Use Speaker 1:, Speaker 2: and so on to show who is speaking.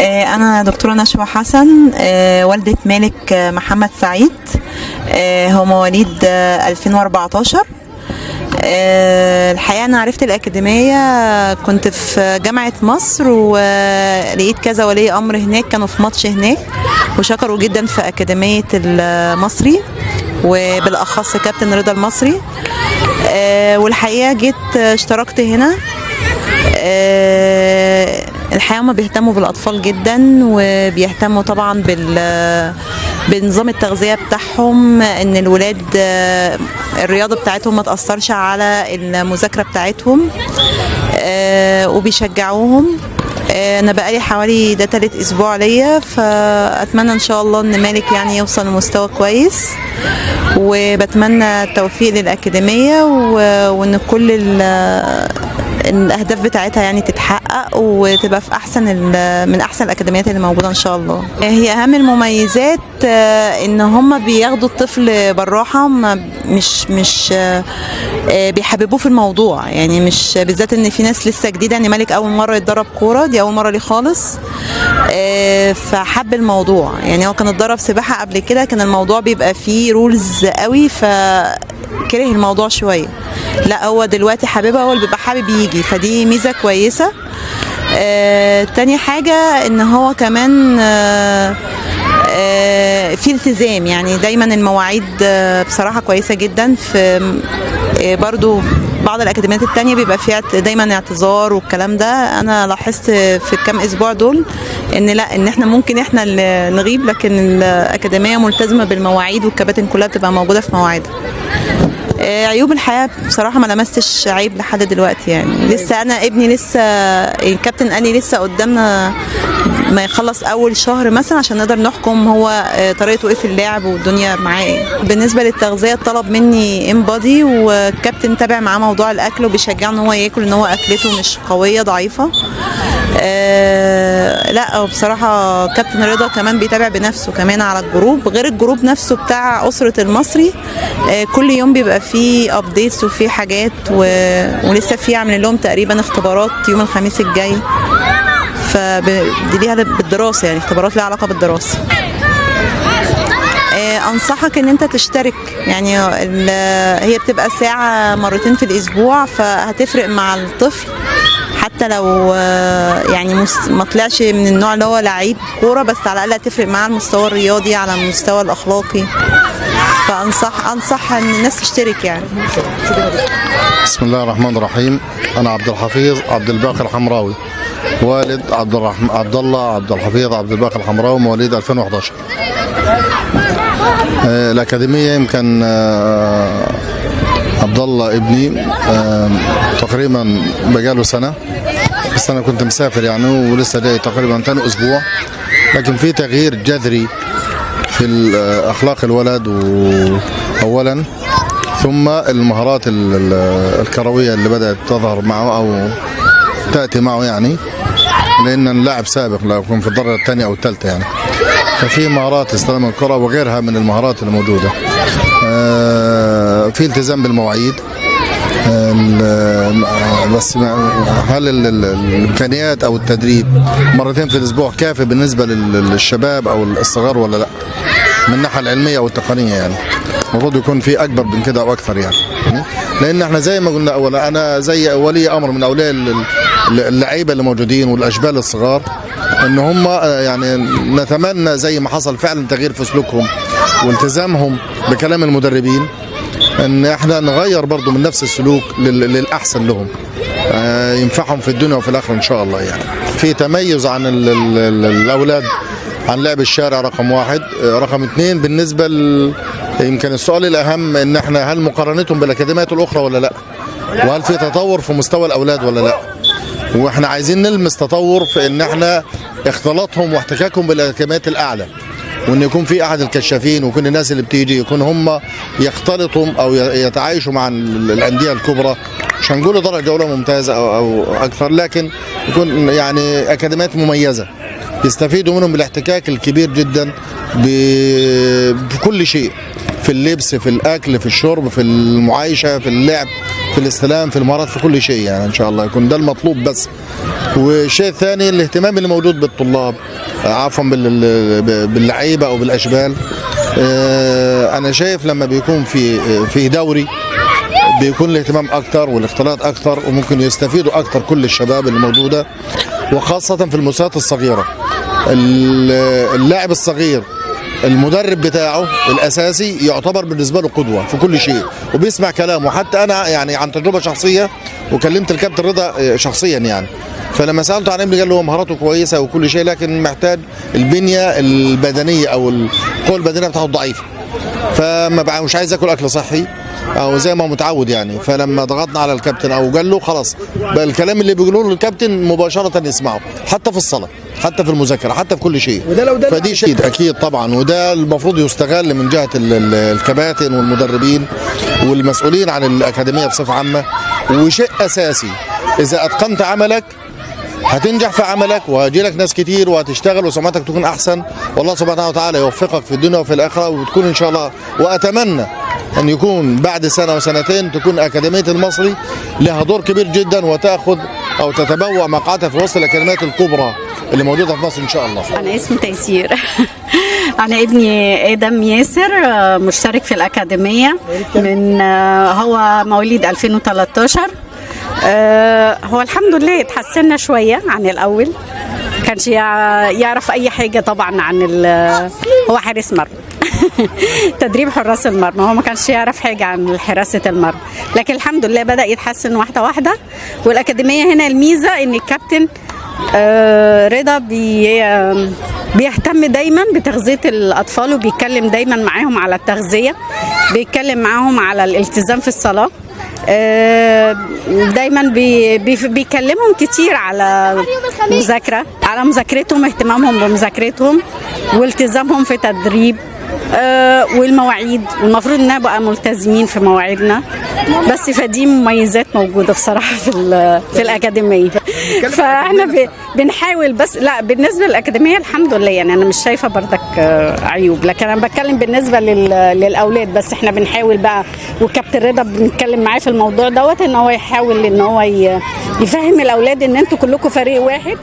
Speaker 1: أنا دكتورة نشوى حسن، والدة مالك محمد سعيد. هو مواليد 2014. الحقيقة أنا عرفت الأكاديمية كنت في جامعة مصر، ولقيت كذا ولي أمر هناك كانوا في ماتش هناك وشكروا جدا في أكاديمية المصري، وبالأخص كابتن رضا المصري. والحقيقة جيت اشتركت هنا. الحقيقة هما بيهتموا بالأطفال جدا، وبيهتموا طبعا بنظام التغذية بتاعهم، ان الولاد الرياضة بتاعتهم ما تأثرش على المذاكرة بتاعتهم، وبيشجعوهم. انا بقالي حوالي ده 3 أسبوع ليا، فأتمنى ان شاء الله ان مالك يعني يوصل لمستوى كويس، وبتمنى التوفيق للأكاديمية، وان كل الاهداف بتاعتها يعني تتحقق وتبقى في من احسن الاكاديميات اللي موجوده ان شاء الله. هي اهم المميزات ان هم بياخدوا الطفل بالراحه، مش بيحببوه في الموضوع، يعني مش بالذات ان في ناس لسه جديده، يعني مالك اول مره يتدرب كوره، دي اول مره ليه خالص. فحب الموضوع، يعني هو كان اتدرب سباحه قبل كده، كان الموضوع بيبقى فيه رولز قوي فكره الموضوع شويه. لا، هو دلوقتي حاببها، هو اللي بيبقى حابب يجي، فدي ميزه كويسه. تاني حاجه ان هو كمان في التزام، يعني دايما المواعيد بصراحه كويسه جدا. في برضو بعض الاكاديميات التانية بيبقى فيها دايما اعتذار والكلام ده. انا لاحظت في الكام اسبوع دول ان لا، ان احنا ممكن احنا اللي نغيب، لكن الاكاديميه ملتزمه بالمواعيد، والكباتن كلها بتبقى موجوده في مواعيدها. عيوب الحياة بصراحة ما لمستش عيب لحد دلوقتي، يعني لسه أنا ابني لسه الكابتن قال لي لسه قدامنا ما يخلص أول شهر مثلا عشان نقدر نحكم هو طريقته إيه في اللعب والدنيا معاه إيه. بالنسبة للتغذية طلب مني انبادي، والكابتن تابع معاه موضوع الأكل وبيشجعه إن هو ياكل، إن هو أكلته مش قوية ضعيفة. لا بصراحة كابتن رضا كمان بيتابع بنفسه كمان على الجروب، غير الجروب نفسه بتاع أسرة المصري. كل يوم بيبقى فيه ابديتس وفيه حاجات، ولسه فيه عاملين لهم تقريبا اختبارات يوم الخميس الجاي، فدي ليها بالدراسة، يعني اختبارات ليها علاقة بالدراسة. انصحك ان انت تشترك، يعني هي بتبقى ساعة مرتين في الاسبوع، فهتفرق مع الطفل حتى لو يعني ما طلعش من النوع اللي هو لعيب كورة، بس على الاقل هتفرق معاه على المستوى الرياضي، على المستوى الاخلاقي. فانصح ان الناس تشترك يعني.
Speaker 2: بسم الله الرحمن الرحيم. انا عبد الحفيظ عبد الباقي الحمراوي، والد عبد الله عبد الحفيظ عبد الباقي الحمراوي، مواليد 2011. الأكاديمية يمكن عبد الله ابني تقريبا بقاله سنة، بس أنا كنت مسافر يعني، ولسه جاي تقريبا ثاني أسبوع، لكن في تغيير جذري في أخلاق الولد أولا، ثم المهارات الكروية اللي بدأت تظهر معه أو تأتي معه، يعني لأن اللاعب سابق لو يكون في الدرجة الثانية أو الثالثة، يعني ففي مهارات استلام الكرة وغيرها من المهارات الموجودة. في التزام بالمواعيد، بس هل الامكانيات او التدريب مرتين في الاسبوع كافي بالنسبه للشباب او الصغار ولا لا، من الناحيه العلميه او التقنيه؟ يعني المفروض يكون في اكبر من كده او اكثر، يعني لان احنا زي ما قلنا اولا، انا زي ولي امر من اولياء اللعيبه اللي موجودين والاشبال الصغار، ان هم يعني نتمنى زي ما حصل فعلا تغيير في سلوكهم والتزامهم بكلام المدربين، ان احنا نغير برضو من نفس السلوك للاحسن لهم، ينفعهم في الدنيا وفي الاخره ان شاء الله. يعني في تميز عن الاولاد عن لعب الشارع، رقم 1. رقم 2 بالنسبه يمكن السؤال الاهم، ان احنا هل مقارنتهم بالاكاديميات الاخرى ولا لا، وهل في تطور في مستوى الاولاد ولا لا. واحنا عايزين نلمس تطور في ان احنا اختلاطهم واحتكاكهم بالاكاديميات الاعلى، وان يكون في احد الكشافين وكل الناس اللي بتيجي يكون هم يختلطوا او يتعايشوا مع الانديه الكبرى، مش هنقول درجه اولى ممتازه او اكثر، لكن يكون يعني اكاديميات مميزه يستفيدوا منهم بالاحتكاك الكبير جدا بكل شيء. في اللبس، في الاكل، في الشرب، في المعايشه، في اللعب، في الاستلام، في المهارات، في كل شيء يعني. ان شاء الله يكون ده المطلوب بس. والشيء الثاني الاهتمام اللي موجود بالطلاب، عفوا باللعيبه او بالاشبال. انا شايف لما بيكون في دوري بيكون الاهتمام اكتر والاختلاط اكتر، وممكن يستفيدوا اكتر كل الشباب اللي موجوده، وخاصه في المستويات الصغيره. اللاعب الصغير المدرب بتاعه الاساسي يعتبر بالنسبه له قدوه في كل شيء، وبيسمع كلامه. حتى انا يعني عن تجربه شخصيه، وكلمت الكابتن رضا شخصيا يعني، فلما سالته عن ابني قال له هو مهاراته كويسه وكل شيء، لكن محتاج البنيه البدنيه او القوه البدنيه بتاعته ضعيفه، مش عايز ياكل اكل صحي او زي ما هو متعود يعني. فلما ضغطنا على الكابتن او قال له خلاص بقى الكلام اللي بيقولوه له الكابتن مباشره يسمعه، حتى في الصلاه، حتى في المذاكره، حتى في كل شيء. فدي شيء اكيد طبعا، وده المفروض يستغل من جهه الكباتن والمدربين والمسؤولين عن الاكاديميه بصفه عامه. وشيء اساسي، اذا اتقنت عملك هتنجح في عملك، وهيجي لك ناس كتير وهتشتغل وسمعتك تكون احسن، والله سبحانه وتعالى يوفقك في الدنيا وفي الاخره، وتكون ان شاء الله. واتمنى ان يكون بعد سنه وسنتين تكون اكاديميه المصري لها دور كبير جدا، وتاخذ او تتبوأ مقعدها في وسط الاكاديميات الكبرى اللي موجوده في مصر ان شاء الله.
Speaker 3: انا اسمي تيسير. انا ابني ادم ياسر مشترك في الاكاديميه من هو مواليد 2013. هو الحمد لله اتحسنا شويه عن الاول، كانش يعرف اي حاجه طبعا عن هو حارس مرمى. تدريب حراس المرمى، هو ما كانش يعرف حاجه عن حراسه المرمى، لكن الحمد لله بدا يتحسن واحده واحده. والاكاديميه هنا الميزه ان الكابتن رضا بيهتم دايما بتغذيه الاطفال، وبيتكلم دايما معاهم على التغذيه، بيتكلم معاهم على الالتزام في الصلاه، دايما بيكلمهم كتير على مذاكرتهم، اهتمامهم بمذاكرتهم والتزامهم في تدريب والمواعيد. المفروض ان نبقى ملتزمين في مواعيدنا، بس فدي مميزات موجوده بصراحه في الاكاديميه. فاحنا بنحاول، بس لا بالنسبه للاكاديميه الحمد لله يعني انا مش شايفه بردك عيوب، لكن انا بتكلم بالنسبه للاولاد بس. احنا بنحاول بقى، وكابتن رضا بنتكلم معاه في الموضوع دوت، ان هو يحاول ان هو يفهم الاولاد ان انتوا كلكم فريق واحد،